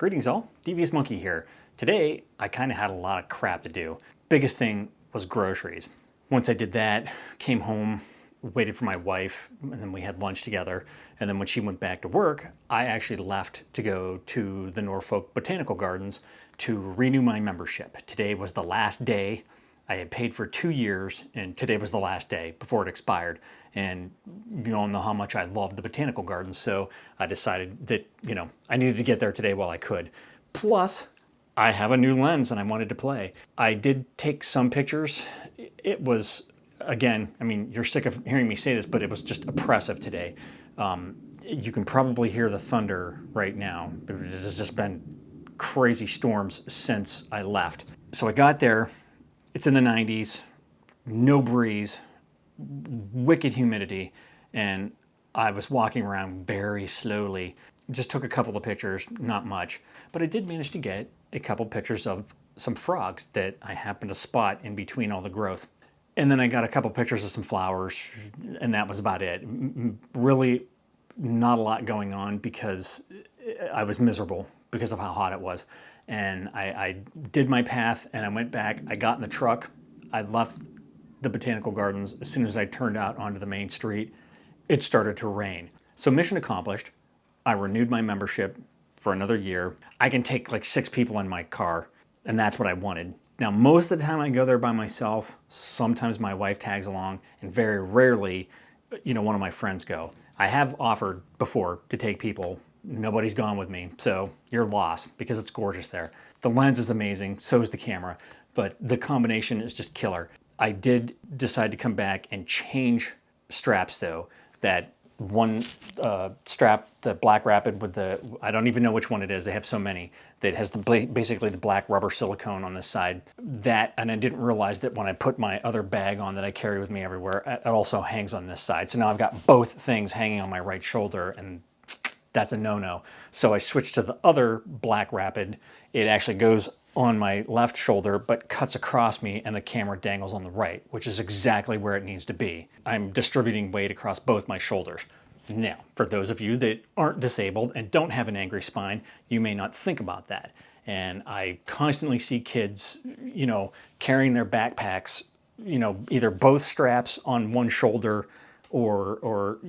Greetings all, thedvsmonkey here. Today, I kind of had a lot of crap to do. Biggest thing was groceries. Once I did that, came home, waited for my wife, and then we had lunch together. And then when she went back to work, I actually left to go to the Norfolk Botanical Gardens to renew my membership. Today was the last day. I had paid for 2 years, and today was the last day before it expired. And you all know how much I love the Botanical Gardens, so I decided that, I needed to get there today while I could. Plus, I have a new lens and I wanted to play. I did take some pictures. It was, again, you're sick of hearing me say this, but it was just oppressive today. You can probably hear the thunder right now. It has just been crazy storms since I left. So I got there. It's in the 90s, no breeze, wicked humidity, and I was walking around very slowly. Just took a couple of pictures, not much, but I did manage to get a couple pictures of some frogs that I happened to spot in between all the growth. And then I got a couple pictures of some flowers, and that was about it. Really not a lot going on because I was miserable because of how hot it was. And I did my path and I went back. I got in the truck. I left the Botanical Gardens. As soon as I turned out onto the main street, it started to rain. So mission accomplished. I renewed my membership for another year. I can take like 6 people in my car, and that's what I wanted. Now, most of the time I go there by myself. Sometimes my wife tags along, and very rarely, one of my friends go. I have offered before to take people. Nobody's gone with me, so you're lost because it's gorgeous there. The lens is amazing, so is the camera, but the combination is just killer. I did decide to come back and change straps though. That one strap, the Black Rapid with the, I don't even know which one it is, they have so many, that has basically the black rubber silicone on this side. That, and I didn't realize that when I put my other bag on that I carry with me everywhere, it also hangs on this side. So now I've got both things hanging on my right shoulder, and that's a no-no. So I switched to the other Black Rapid. It actually goes on my left shoulder, but cuts across me, and the camera dangles on the right, which is exactly where it needs to be. I'm distributing weight across both my shoulders. Now, for those of you that aren't disabled and don't have an angry spine, you may not think about that. And I constantly see kids, carrying their backpacks, either both straps on one shoulder, or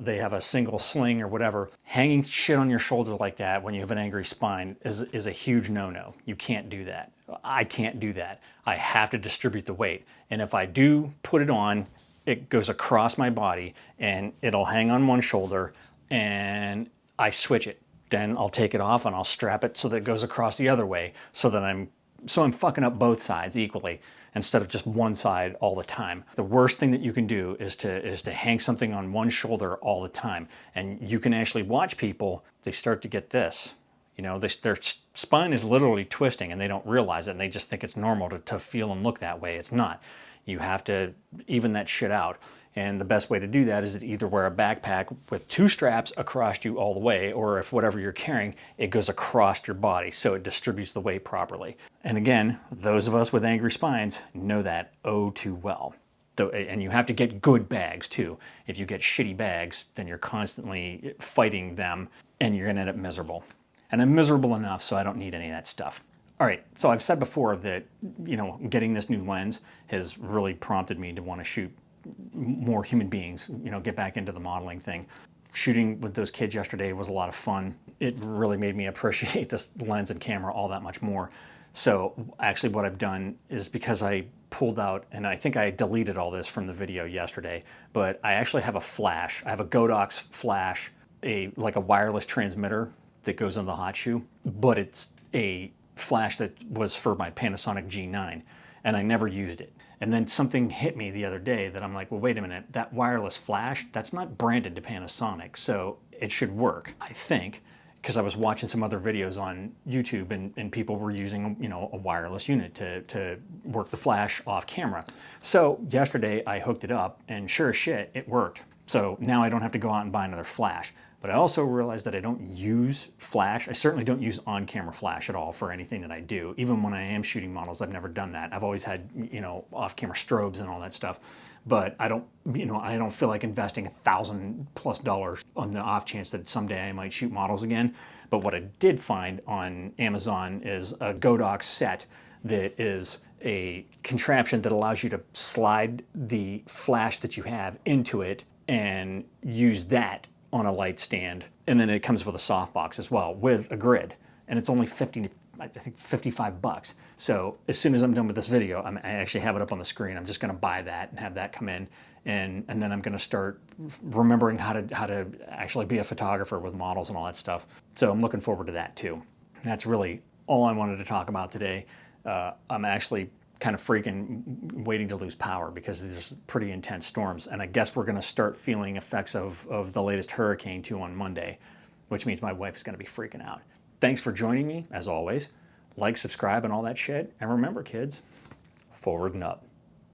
they have a single sling or whatever. Hanging shit on your shoulder like that when you have an angry spine is a huge no-no. You can't do that. I can't do that. I have to distribute the weight. And if I do put it on, it goes across my body and it'll hang on one shoulder, and I switch it. Then I'll take it off and I'll strap it so that it goes across the other way, so that I'm fucking up both sides equally instead of just one side all the time. The worst thing that you can do is to hang something on one shoulder all the time. And you can actually watch people, they start to get this. Their spine is literally twisting and they don't realize it, and they just think it's normal to feel and look that way. It's not. You have to even that shit out. And the best way to do that is to either wear a backpack with 2 straps across you all the way, or if whatever you're carrying, it goes across your body so it distributes the weight properly. And again, those of us with angry spines know that oh too well. And you have to get good bags too. If you get shitty bags, then you're constantly fighting them and you're gonna end up miserable. And I'm miserable enough, so I don't need any of that stuff. All right, so I've said before that, getting this new lens has really prompted me to want to shoot more human beings, get back into the modeling thing. Shooting with those kids yesterday was a lot of fun. It really made me appreciate this lens and camera all that much more. So actually what I've done is, because I pulled out, and I think I deleted all this from the video yesterday, but I actually have a flash. I have a Godox flash, like a wireless transmitter that goes on the hot shoe, but it's a flash that was for my Panasonic G9, and I never used it. And then something hit me the other day that I'm like, well, wait a minute, that wireless flash, that's not branded to Panasonic, so it should work, I think, because I was watching some other videos on YouTube, and people were using, a wireless unit to work the flash off camera. So yesterday I hooked it up, and sure as shit, it worked. So now I don't have to go out and buy another flash. But I also realized that I don't use flash. I certainly don't use on-camera flash at all for anything that I do. Even when I am shooting models, I've never done that. I've always had, off-camera strobes and all that stuff. but I don't feel like investing $1,000+ on the off chance that someday I might shoot models again. But what I did find on Amazon is a Godox set that is a contraption that allows you to slide the flash that you have into it and use that on a light stand. And then it comes with a softbox as well with a grid. And it's only 55 bucks. So as soon as I'm done with this video, I actually have it up on the screen. I'm just gonna buy that and have that come in. And then I'm gonna start remembering how to actually be a photographer with models and all that stuff. So I'm looking forward to that too. That's really all I wanted to talk about today. I'm actually kind of freaking waiting to lose power because there's pretty intense storms. And I guess we're gonna start feeling effects of the latest hurricane too on Monday, which means my wife is gonna be freaking out. Thanks for joining me, as always. Like, subscribe, and all that shit. And remember, kids, forward and up.